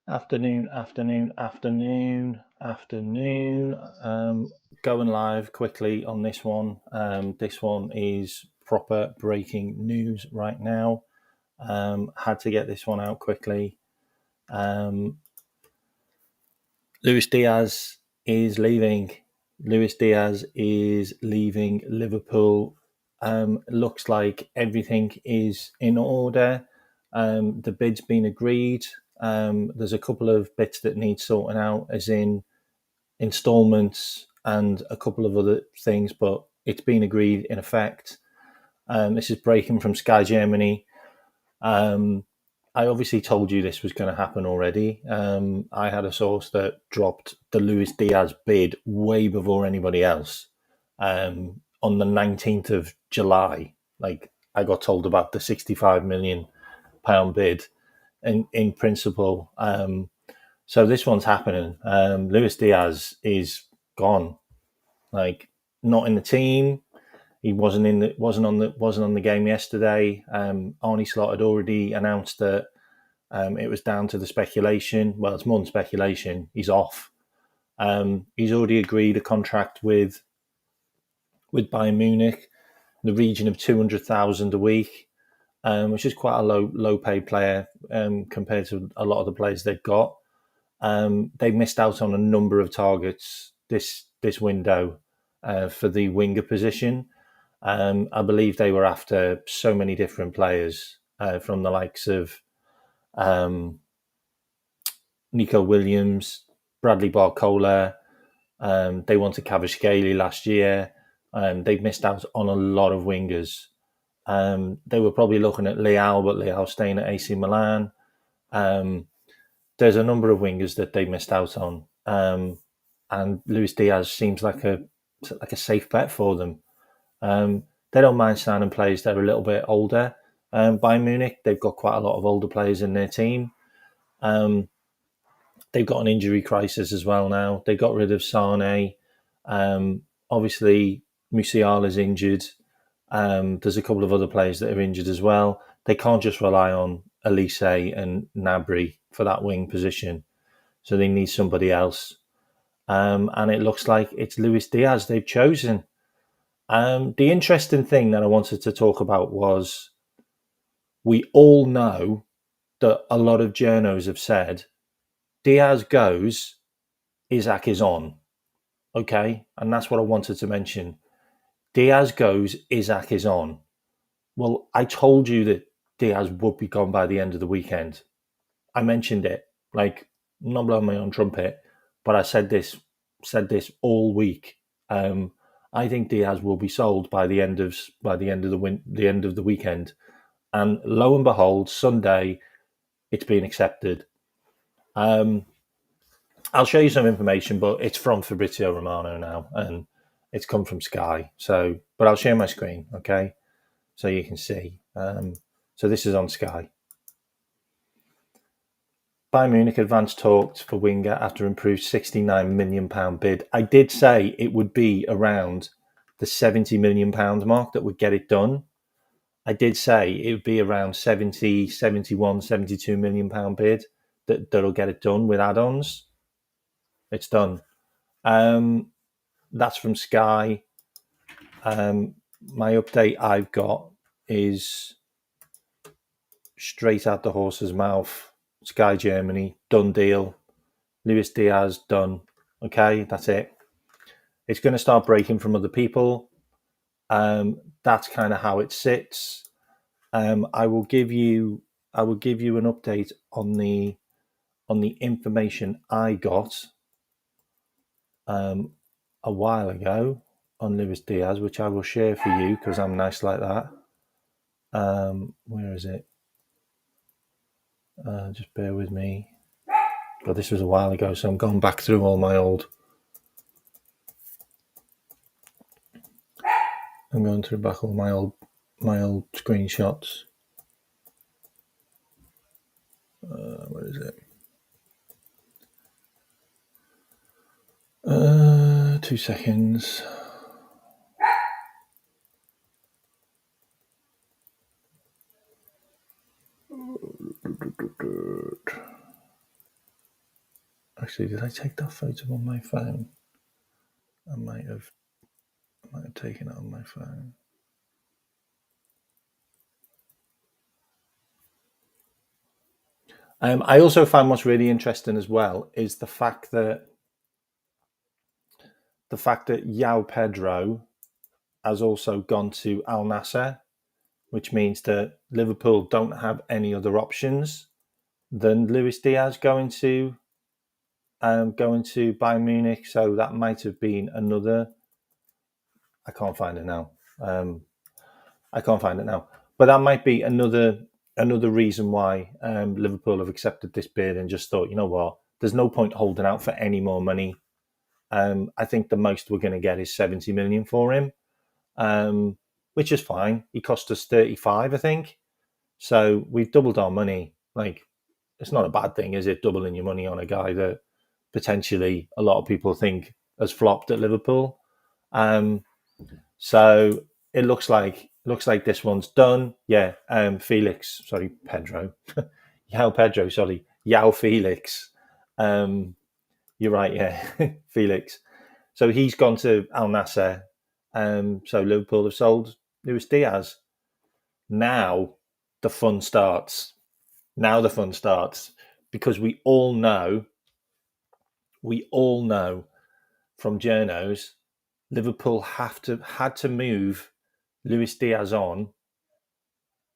Afternoon, afternoon, afternoon, afternoon. Going live quickly on this one. This one is proper breaking news right now. Had to get this one out quickly. Luis Diaz is leaving. Luis Diaz is leaving Liverpool. Looks like everything is in order. The bid's been agreed. There's a couple of bits that need sorting out, as in installments and a couple of other things, but it's been agreed in effect. This is breaking from Sky Germany. I obviously told you this was going to happen already. I had a source that dropped the Luis Diaz bid way before anybody else on the 19th of July. Like, I got told about the £65 million bid in principle. So this one's happening. Luis Diaz is gone. Like, not in the team. He wasn't on the game yesterday. Arnie Slot had already announced that it was down to the speculation. Well, it's more than speculation. He's off. He's already agreed a contract with Bayern Munich, in the region of 200,000 a week, which is quite a low paid player compared to a lot of the players they've got. They missed out on a number of targets this window for the winger position. I believe they were after so many different players from the likes of Nico Williams, Bradley Barcola. They wanted Kvaratskhelia last year. They've missed out on a lot of wingers. They were probably looking at Leao, but Leao's staying at AC Milan. There's a number of wingers that they missed out on, and Luis Diaz seems like a safe bet for them. They don't mind signing players that are a little bit older. Bayern Munich, they've got quite a lot of older players in their team. They've got an injury crisis as well now. They got rid of Sane. Obviously, Musiala's injured. There's a couple of other players that are injured as well. They can't just rely on Elise and Nabry for that wing position. So they need somebody else. And it looks like it's Luis Diaz they've chosen. The interesting thing that I wanted to talk about was we all know that a lot of journos have said Diaz goes, Isaac is on. Okay, and that's what I wanted to mention. Diaz goes, Isaac is on. Well, I told you that Diaz would be gone by the end of the weekend. I mentioned it, like, not blowing my own trumpet, but I said this all week. I think Diaz will be sold by the end of the weekend, and lo and behold, Sunday, it's been accepted. I'll show you some information, but it's from Fabrizio Romano now, and it's come from Sky. So, but I'll share my screen, okay, so you can see. So this is on Sky. Bayern Munich advanced talks for winger after improved £69 million bid. I did say it would be around the £70 million mark that would get it done. I did say it would be around 70, 71, £72 million bid that'll get it done with add-ons. It's done. That's from Sky. My update I've got is straight out the horse's mouth. Sky Germany, done deal. Luis Diaz, done. Okay, that's it. It's going to start breaking from other people. That's kind of how it sits. I will give you an update on the information I got a while ago on Luis Diaz, which I will share for you because I'm nice like that. Where is it? Just bear with me. But this was a while ago, so I'm going back through all my old. I'm going through back all my old screenshots. Where is it? 2 seconds. Actually, did I take that photo on my phone? I might have taken it on my phone. I also find what's really interesting as well is the fact that João Pedro has also gone to Al Nassr, which means that Liverpool don't have any other options than Luis Diaz going to Bayern Munich. So that might have been another. I can't find it now. But that might be another reason why Liverpool have accepted this bid and just thought, you know what, there's no point holding out for any more money. I think the most we're going to get is 70 million for him, which is fine. He cost us 35, I think. So we've doubled our money. Like, it's not a bad thing, is it? Doubling your money on a guy that potentially a lot of people think has flopped at Liverpool. So it looks like this one's done. Yeah. Pedro. Yao Felix. You're right. Yeah, Felix. So he's gone to Al Nassr. So Liverpool have sold Luis Diaz. Now the fun starts. Because we all know from journos, Liverpool had to move Luis Diaz on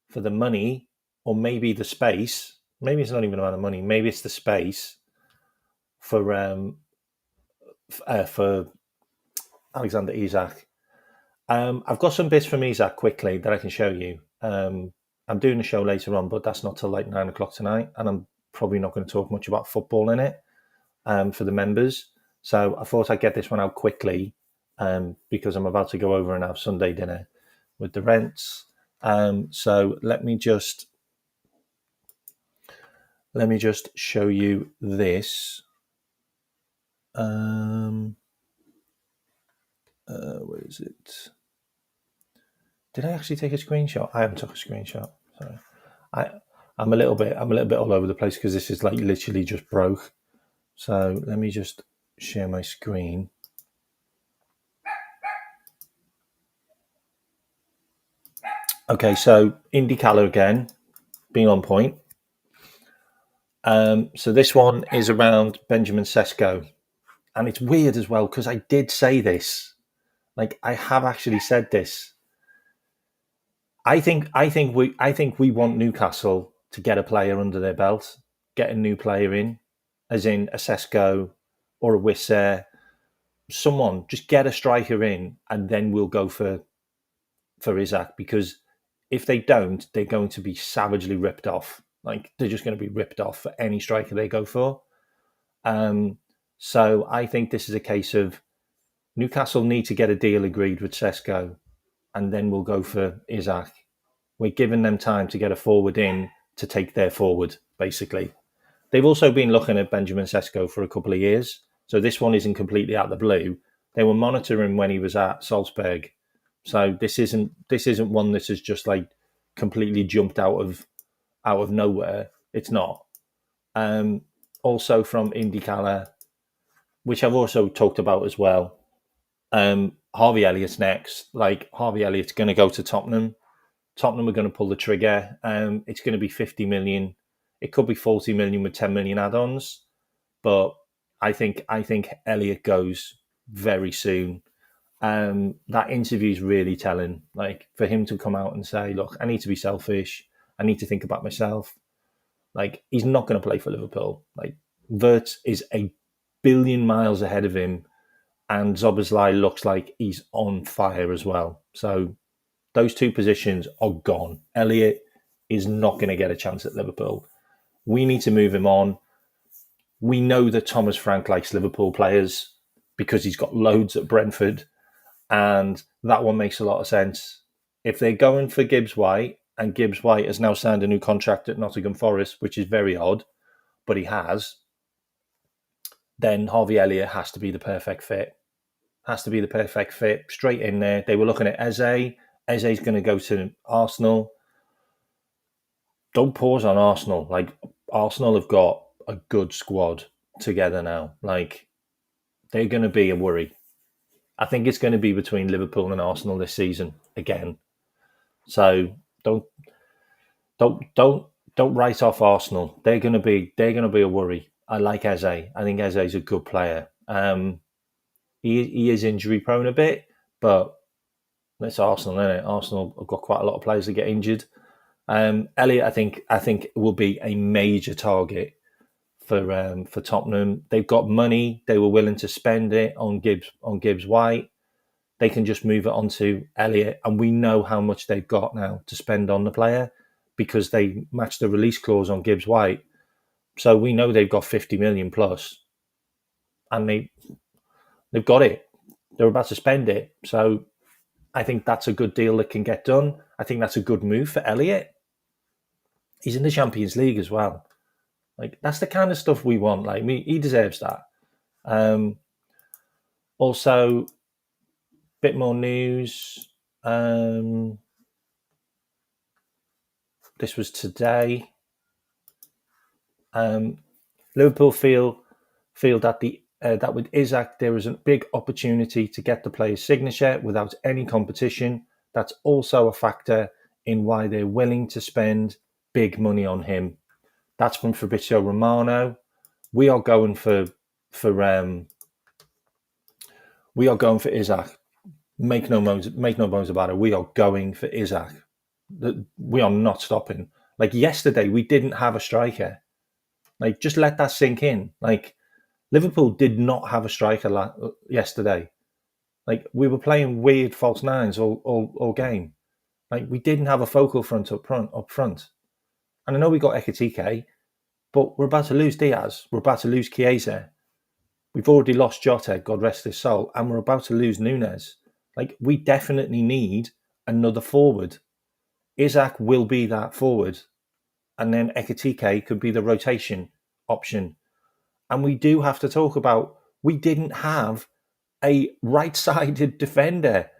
for the money, or maybe the space. Maybe it's not even about the money. Maybe it's the space for Alexander Isak. I've got some bits from Isak quickly that I can show you. I'm doing a show later on, but that's not till like 9 o'clock tonight, and I'm probably not going to talk much about football in it for the members. So I thought I'd get this one out quickly because I'm about to go over and have Sunday dinner with the Rents. So let me just show you this. Where is it? Did I actually take a screenshot? I haven't took a screenshot. So I'm a little bit all over the place because this is like literally just broke. So let me just share my screen. Okay, so IndyCar again, being on point. So this one is around Benjamin Sesko, and it's weird as well because I did say this. Like, I have actually said this. I think we want Newcastle to get a player under their belt, get a new player in, as in a Sesko or a Wisser, someone, just get a striker in, and then we'll go for Isak, because if they don't, they're going to be savagely ripped off. Like, they're just going to be ripped off for any striker they go for. So I think this is a case of Newcastle need to get a deal agreed with Sesko, and then we'll go for Isak. We're giving them time to get a forward in to take their forward, basically. They've also been looking at Benjamin Sesko for a couple of years, so this one isn't completely out of the blue. They were monitoring when he was at Salzburg, so this isn't one that has just like completely jumped out of nowhere. It's not. Also from IndyCar, which I've also talked about as well. Harvey Elliott's next. Like, Harvey Elliott's going to go to Tottenham. Tottenham are going to pull the trigger. It's going to be 50 million. It could be 40 million with 10 million add-ons, but I think Elliott goes very soon. That interview is really telling. Like, for him to come out and say, "Look, I need to be selfish. I need to think about myself." Like, he's not going to play for Liverpool. Like, Wirtz is a billion miles ahead of him, and Szoboszlai looks like he's on fire as well. So those two positions are gone. Elliott is not going to get a chance at Liverpool. We need to move him on. We know that Thomas Frank likes Liverpool players because he's got loads at Brentford, and that one makes a lot of sense. If they're going for Gibbs White, and Gibbs White has now signed a new contract at Nottingham Forest, which is very odd, but he has, then Harvey Elliott has to be the perfect fit. Straight in there. They were looking at Eze. Eze's going to go to Arsenal. Don't pause on Arsenal. Like, Arsenal have got a good squad. together now. Like, they're going to be a worry. I think it's going to be between Liverpool and Arsenal this season again. So don't don't don't write off Arsenal. They're going to be a worry. I like Eze. I think Eze is a good player. He is injury prone a bit, but it's Arsenal, isn't it? Arsenal have got quite a lot of players that get injured. Elliott, I think will be a major target for Tottenham. They've got money. They were willing to spend it on Gibbs White. They can just move it on to Elliott, and we know how much they've got now to spend on the player because they matched the release clause on Gibbs White. So we know they've got 50 million plus, and they've got it. They're about to spend it. So I think that's a good deal that can get done. I think that's a good move for Elliott. He's in the Champions League as well. Like, that's the kind of stuff we want. Like, he deserves that. Also, bit more news. This was today. Liverpool feel that that with Isak there is a big opportunity to get the player's signature without any competition. That's also a factor in why they're willing to spend big money on him. That's from Fabrizio Romano. We are going for Isak. Make no bones about it. We are going for Isak. We are not stopping. Like, yesterday, we didn't have a striker. Like, just let that sink in. Like, Liverpool did not have a striker yesterday. Like, we were playing weird false nines all game. Like, we didn't have a focal front up front. And I know we got Ekitike, but we're about to lose Diaz. We're about to lose Chiesa. We've already lost Jota, God rest his soul, and we're about to lose Nunes. Like, we definitely need another forward. Isak will be that forward, and then Ekitike could be the rotation option. And we do have to talk about, we didn't have a right-sided defender.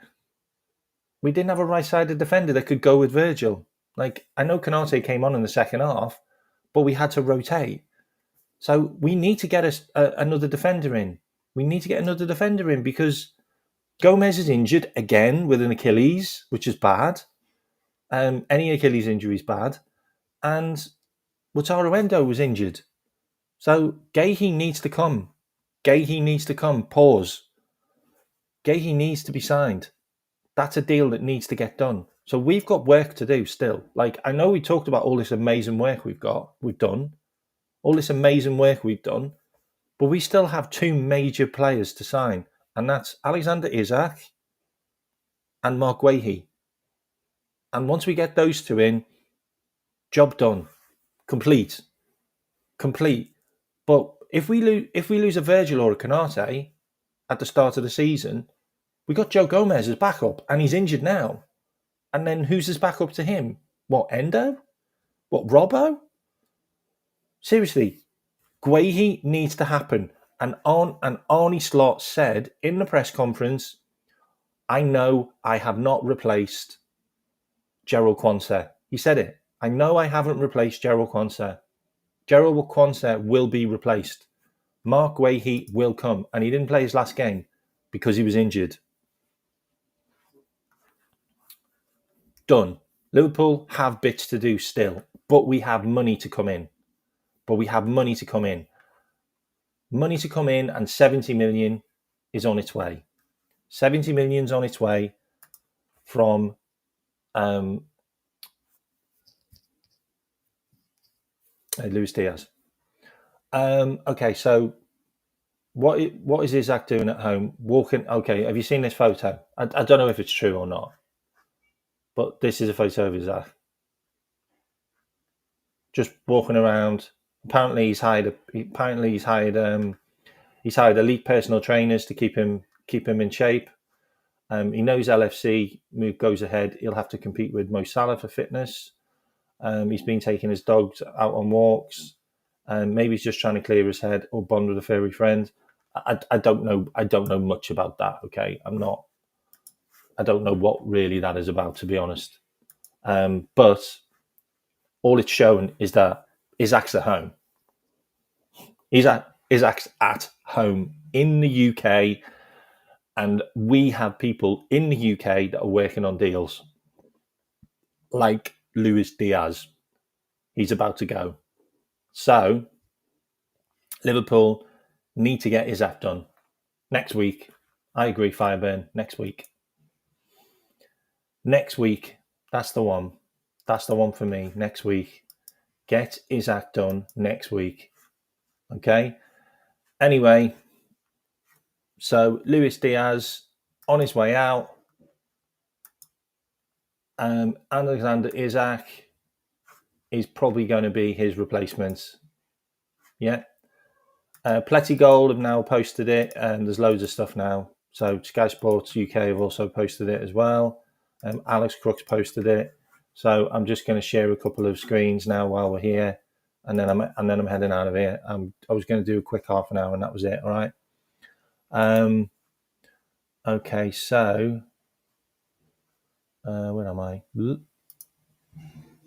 We didn't have a right-sided defender that could go with Virgil. Like, I know Konate came on in the second half, but we had to rotate. So we need to get another defender in. We need to get another defender in because Gomez is injured again with an Achilles, which is bad. Any Achilles injury is bad. And Wataru Endo was injured. So Gehi needs to come. Pause. Gehi needs to be signed. That's a deal that needs to get done. So we've got work to do still. Like, I know we talked about all this amazing work we've done. All this amazing work we've done. But we still have two major players to sign. And that's Alexander Isak and Mark Guehi. And once we get those two in, job done. Complete. But if we lose a Virgil or a Konate at the start of the season, we got Joe Gomez as backup, and he's injured now. And then who's his backup to him? What, Endo? What, Robbo? Seriously, Guehi needs to happen. And Arnie Slot said in the press conference, I know I have not replaced Gerald Quansah. He said it. I know I haven't replaced Gerald Quansah. Gerald Quansah will be replaced. Mark Guehi will come. And he didn't play his last game because he was injured. Done. Liverpool have bits to do still, but we have money to come in. Money to come in, and 70 million is on its way. 70 million's on its way from Luis Diaz. Okay, so what is Isak doing at home? Walking. Okay, have you seen this photo? I don't know if it's true or not, but this is a photo of Isak just walking around. Apparently, he's hired elite personal trainers to keep him in shape. He knows LFC move goes ahead. He'll have to compete with Mo Salah for fitness. He's been taking his dogs out on walks. Maybe he's just trying to clear his head or bond with a furry friend. I don't know. I don't know much about that. Okay, I don't know what really that is about, to be honest. But all it's shown is that Isak's at home. He's at Isaac's at home in the UK, and we have people in the UK that are working on deals, like Luis Diaz. He's about to go. So Liverpool need to get Isaac done next week. I agree, Fireburn. Next week. Next week. That's the one. That's the one for me. Next week. Get Isaac done next week. Okay. Anyway, so Luis Diaz on his way out. Alexander Isaac is probably going to be his replacement. Yeah. Pletty Gold have now posted it, and there's loads of stuff now. So Sky Sports UK have also posted it as well. Alex Crooks posted it. So I'm just going to share a couple of screens now while we're here, and then I'm heading out of here. I was going to do a quick half an hour, and that was it. All right. Okay. So where am I?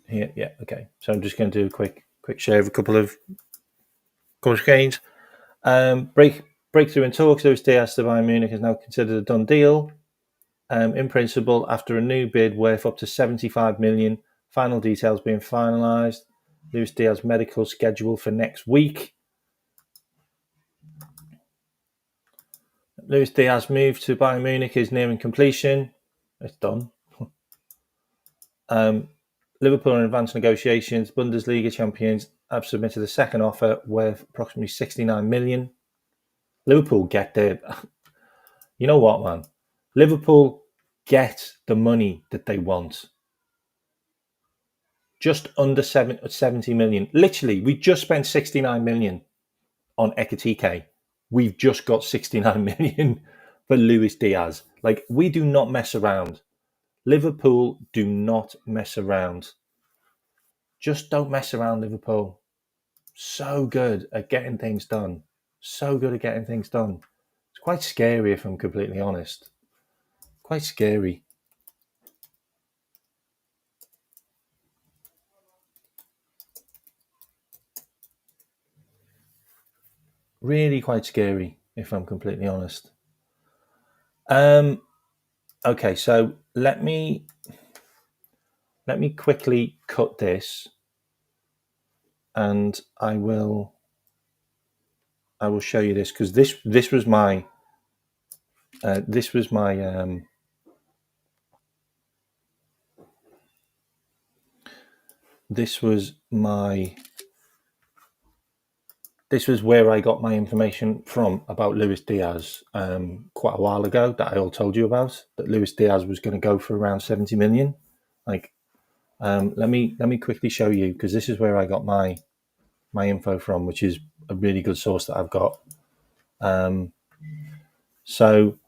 Here. Yeah. Okay. So I'm just going to do a quick share of a couple of screens. Breakthrough in talks. Luis Diaz to Bayern Munich is now considered a done deal. In principle, after a new bid worth up to 75 million, final details being finalised. Luis Diaz medical schedule for next week. Luis Diaz move to Bayern Munich is nearing completion. It's done. Liverpool in advanced negotiations. Bundesliga champions have submitted a second offer worth approximately 69 million. Liverpool get their... You know what, man? Liverpool get the money that they want. Just under 70 million. Literally, we just spent 69 million on Ekitike. We've just got 69 million for Luis Diaz. Like, we do not mess around. Liverpool do not mess around. Just don't mess around, Liverpool. So good at getting things done. So good at getting things done. It's quite scary, if I'm completely honest. Quite scary. Really quite scary, if I'm completely honest. Okay, so let me quickly cut this, and I will show you this, because this was my this was where I got my information from about Luis Diaz quite a while ago, that I all told you about, that Luis Diaz was going to go for around 70 million. Like, let me quickly show you, because this is where I got my info from, which is a really good source that I've got. So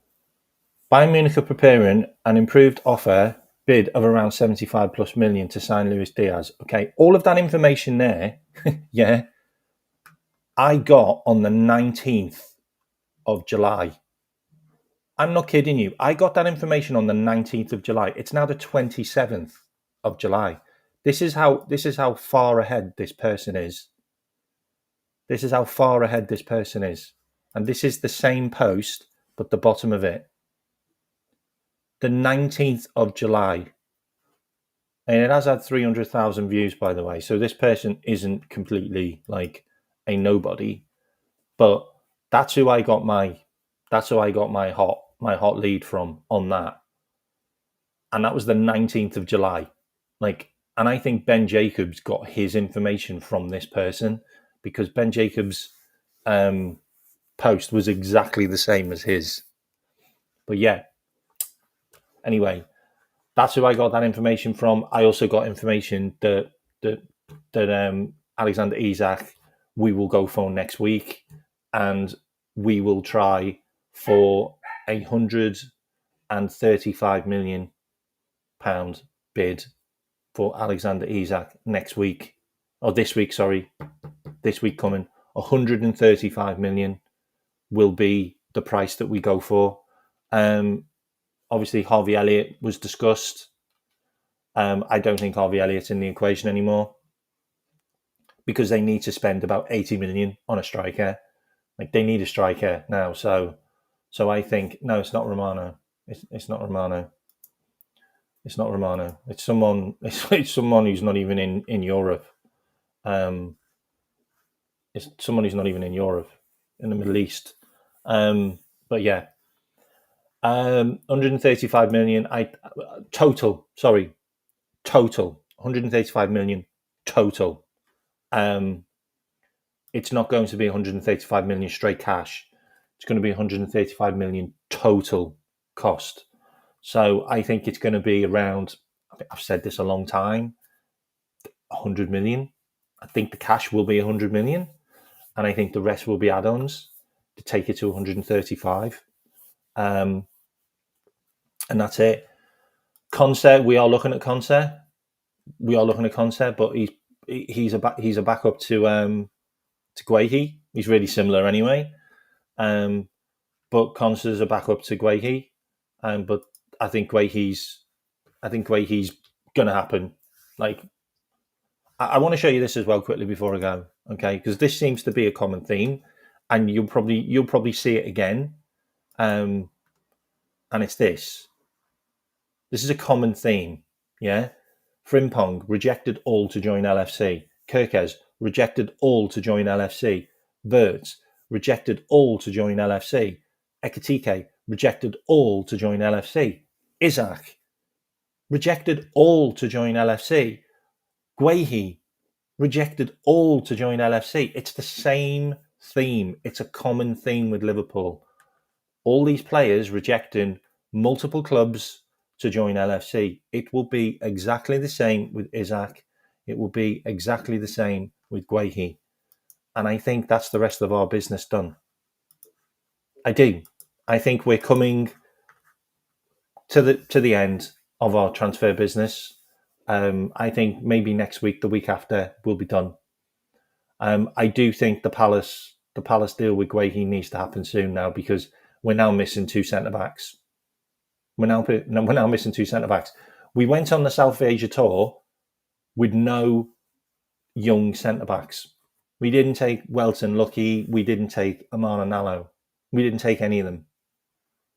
Bayern Munich are preparing an improved offer bid of around 75 plus million to sign Luis Diaz. Okay, all of that information there, yeah, I got on the 19th of July. I'm not kidding you. I got that information on the 19th of July. It's now the 27th of July. This is how far ahead this person is. This is how far ahead this person is. And this is the same post, but the bottom of it. The 19th of July. And it has had 300,000 views, by the way. So this person isn't completely like a nobody. But that's who I got my hot lead from on that. And that was the 19th of July. Like, and I think Ben Jacobs got his information from this person, because Ben Jacobs' post was exactly the same as his. But yeah, anyway, that's who I got that information from. I also got information that Alexander Isak, we will go for next week, and we will try for £135 million bid for Alexander Isak next week, or this week. Sorry, this week coming. 135 million will be the price that we go for. Obviously, Harvey Elliott was discussed. I don't think Harvey Elliott's in the equation anymore, because they need to spend about 80 million on a striker. Like they need a striker now. So I think no, it's not Romano. It's not Romano. It's not Romano. It's someone. It's someone who's not even in Europe. Um, it's someone who's not even in Europe, in the Middle East. But yeah, 135 million. Total. Sorry, total 135 million total. Um, it's not going to be 135 million straight cash. It's going to be 135 million total cost. So I think it's going to be around. I've said this a long time. 100 million. I think the cash will be 100 million, and I think the rest will be add-ons to take it to 135. And that's it. Concert, we are looking at Concert. But he's a backup to Guehi. He's really similar anyway. But Concert's a backup to Guehi. But I think Guehi's going to happen. Like, I want to show you this as well quickly before I go, okay? Because this seems to be a common theme, and you'll probably see it again. And it's this. This is a common theme, yeah. Frimpong rejected all to join LFC. Kirkes rejected all to join LFC. Wirtz rejected all to join LFC. Ekitike rejected all to join LFC. Isaac rejected all to join LFC. Guehi rejected all to join LFC. It's the same theme. It's a common theme with Liverpool. All these players rejecting multiple clubs to join LFC. It will be exactly the same with Isaac. It will be exactly the same with Guehi. And I think that's the rest of our business done. I do. I think we're coming to the end of our transfer business. I think maybe next week, the week after, we'll be done. I do think the Palace deal with Guehi needs to happen soon now, because we're now missing two centre backs. We're now missing two centre backs. We went on the South Asia tour with no young centre backs. We didn't take Welton Lucky. We didn't take Amana Nallo. We didn't take any of them.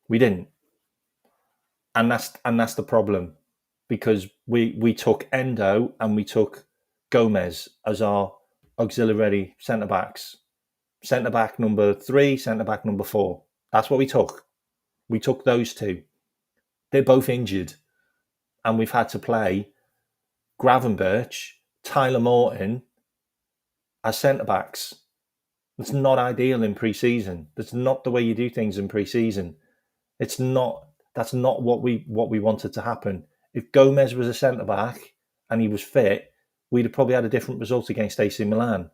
We didn't, and that's the problem, because we took Endo and we took Gomez as our auxiliary centre backs. Centre back number 3, centre back number 4. That's what we took. We took those two. They're both injured, and we've had to play Gravenberch, Tyler Morton as centre backs. It's not ideal in pre-season. That's not the way you do things in pre-season. It's not. That's not what we wanted to happen. If Gomez was a centre back and he was fit, we'd have probably had a different result against AC Milan,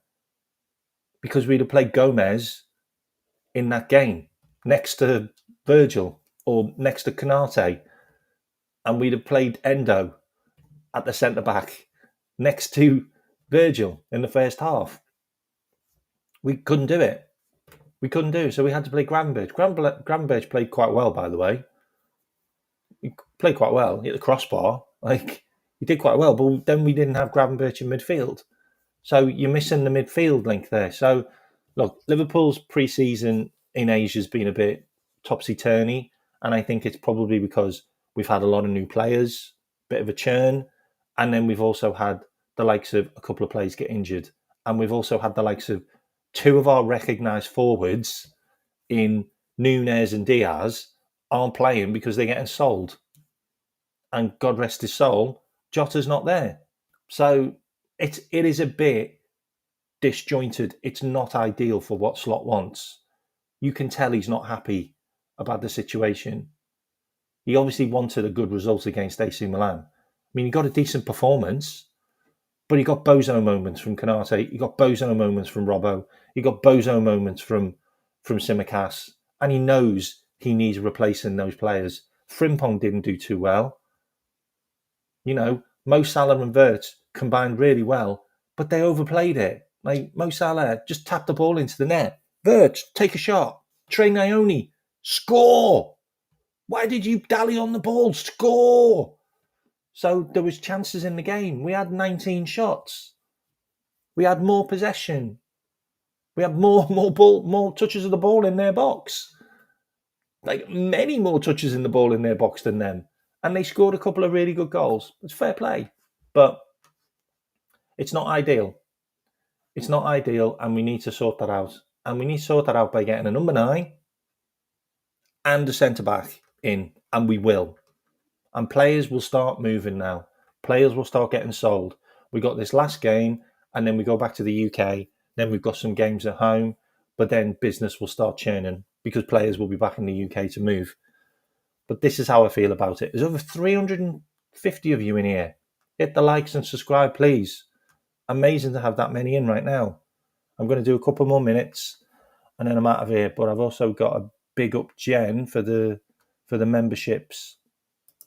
because we'd have played Gomez in that game next to Virgil or next to Canate, and we'd have played Endo at the centre back next to Virgil in the first half. We couldn't do it. So we had to play Gravenberch. Gravenberch played quite well, by the way. He played quite well. He hit the crossbar. Like, he did quite well, but then we didn't have Gravenberch in midfield. So you're missing the midfield link there. So, look, Liverpool's pre-season in Asia has been a bit topsy-turvy, and I think it's probably because we've had a lot of new players, bit of a churn, and then we've also had the likes of a couple of players get injured, and we've also had the likes of two of our recognised forwards in Nunes and Diaz aren't playing because they're getting sold. And God rest his soul, Jota's not there. So it is a bit disjointed. It's not ideal for what Slot wants. You can tell he's not happy about the situation. He obviously wanted a good result against AC Milan. I mean, he got a decent performance, but he got bozo moments from Canate. He got bozo moments from Robbo. He got bozo moments from Tsimikas. And he knows he needs replacing those players. Frimpong didn't do too well. You know, Mo Salah and Wirtz combined really well, but they overplayed it. Like, Mo Salah just tapped the ball into the net. Wirtz, take a shot. Trey Nyoni, score. Why did you dally on the ball? Score. So there was chances in the game. We had 19 shots. We had more possession. We have more touches of the ball in their box, like many more touches in the ball in their box than them, and they scored a couple of really good goals. It's fair play, but it's not ideal. It's not ideal, and we need to sort that out. And we need to sort that out by getting a number 9 and a centre back in, and we will. And players will start moving now. Players will start getting sold. We got this last game, and then we go back to the UK. Then we've got some games at home, but then business will start churning because players will be back in the UK to move. But this is how I feel about it. There's over 350 of you in here. Hit the likes and subscribe, please. Amazing to have that many in right now. I'm going to do a couple more minutes, and then I'm out of here. But I've also got a big up Jen for the memberships.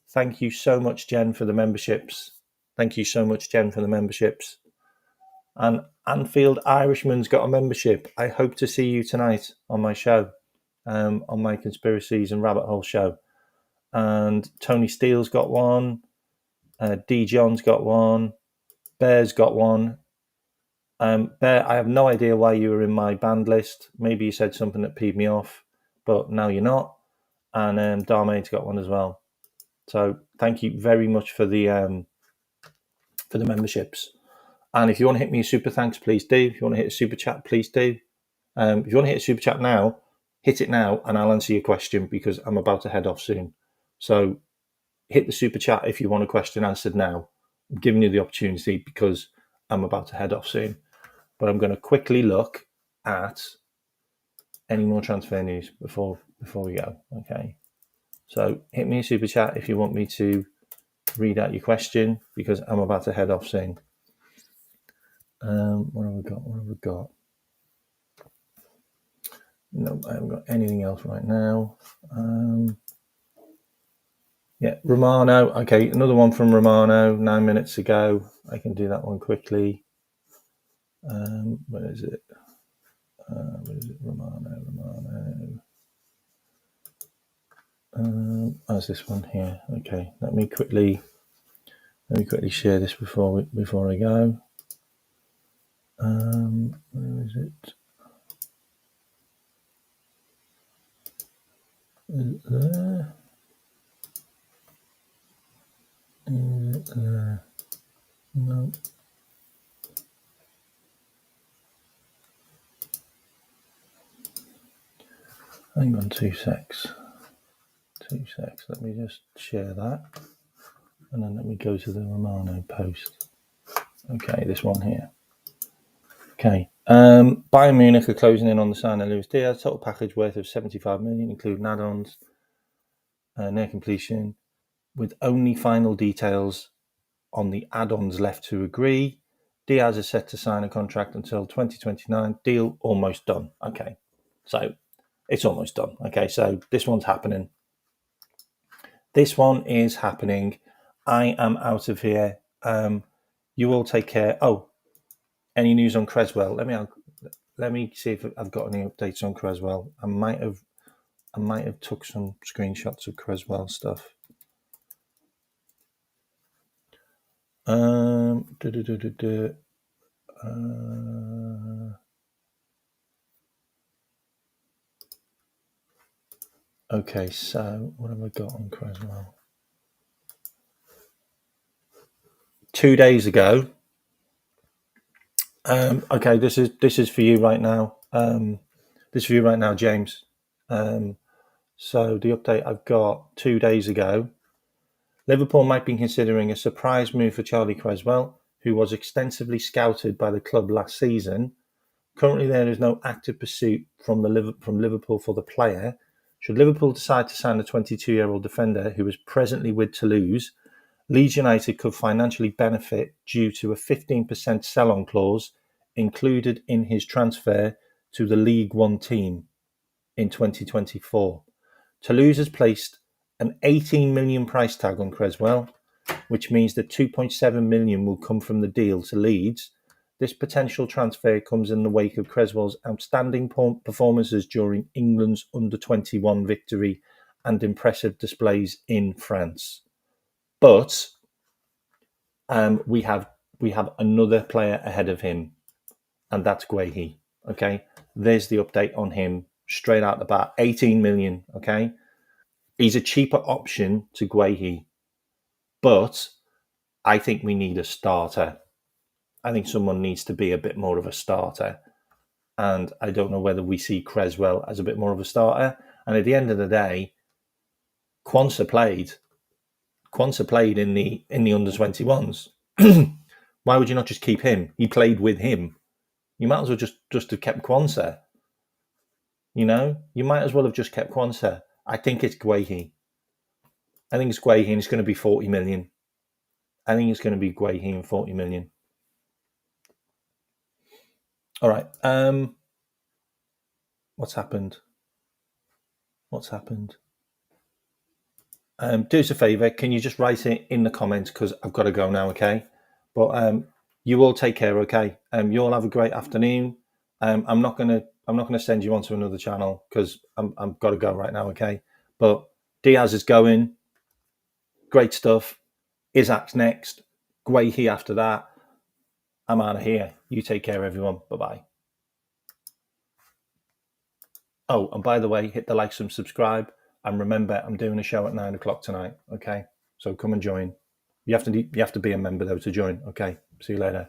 Thank you so much, Jen, for the memberships. Thank you so much, Jen, for the memberships. And Anfield Irishman's got a membership. I hope to see you tonight on my show, on my Conspiracies and Rabbit Hole show. And Tony Steele's got one. D. John's got one. Bear's got one. Bear, I have no idea why you were in my banned list. Maybe you said something that peed me off, but now you're not. And Darmaid's got one as well. So thank you very much for the memberships. And if you want to hit me a super thanks, please do. If you want to hit a super chat, please do. If you want to hit a super chat now, hit it now, and I'll answer your question because I'm about to head off soon. So hit the super chat if you want a question answered now. I'm giving you the opportunity because I'm about to head off soon. But I'm going to quickly look at any more transfer news before we go. Okay. So hit me a super chat if you want me to read out your question because I'm about to head off soon. What have we got? No, I haven't got anything else right now. Yeah, Romano. Okay, another one from Romano 9 minutes ago. I can do that one quickly. Where is it? Romano. How's this one here? Okay, let me quickly share this before I go. Where is it? Is it there? Is it there? No. Hang on 2 secs. 2 secs. Let me just share that. And then let me go to the Romano post. Okay, this one here. Okay. Bayern Munich are closing in on the sign of Luis Diaz. Total package worth of 75 million, including add-ons, near completion, with only final details on the add-ons left to agree. Diaz is set to sign a contract until 2029. Deal almost done. Okay. So it's almost done. Okay, so this one's happening. This one is happening. I am out of here. You all take care. Oh, any news on Creswell? Let me see if I've got any updates on Creswell. I might have took some screenshots of Creswell stuff. Okay, so what have I got on Creswell? 2 days ago. Okay, this is for you right now. This is for you right now, James. So the update I've got 2 days ago. Liverpool might be considering a surprise move for Charlie Creswell, who was extensively scouted by the club last season. Currently, there is no active pursuit from Liverpool for the player. Should Liverpool decide to sign the 22-year-old defender, who is presently with Toulouse, Leeds United could financially benefit due to a 15% sell-on clause included in his transfer to the League One team in 2024. Toulouse has placed an 18 million price tag on Creswell, which means that 2.7 million will come from the deal to Leeds. This potential transfer comes in the wake of Creswell's outstanding performances during England's under-21 victory and impressive displays in France. But we have another player ahead of him, and that's Guehi. Okay, There's the update on him straight out the bat. 18 million. Okay, he's a cheaper option to Guehi, but I think we need a starter. I think someone needs to be a bit more of a starter. And I don't know whether we see Creswell as a bit more of a starter. And at the end of the day, Quansah played in the under 21s. Why would you not just keep him? He played with him. You might as well just have kept Quansah. You know, you might as well have just kept Quansah. I think it's Guehi. I think it's Guehi, and it's going to be 40 million. I think it's going to be Guehi and 40 million. All right. What's happened? Do us a favour. Can you just write it in the comments, because I've got to go now, okay? But you all take care, okay? You all have a great afternoon. I'm not gonna send you onto another channel because I've got to go right now, okay? But Diaz is going. Great stuff. Isaac's next. Guehi after that. I'm out of here. You take care, everyone. Bye-bye. Oh, and by the way, hit the like and subscribe. And remember, I'm doing a show at 9 o'clock tonight. Okay, so come and join. You have to be a member though to join. Okay, see you later.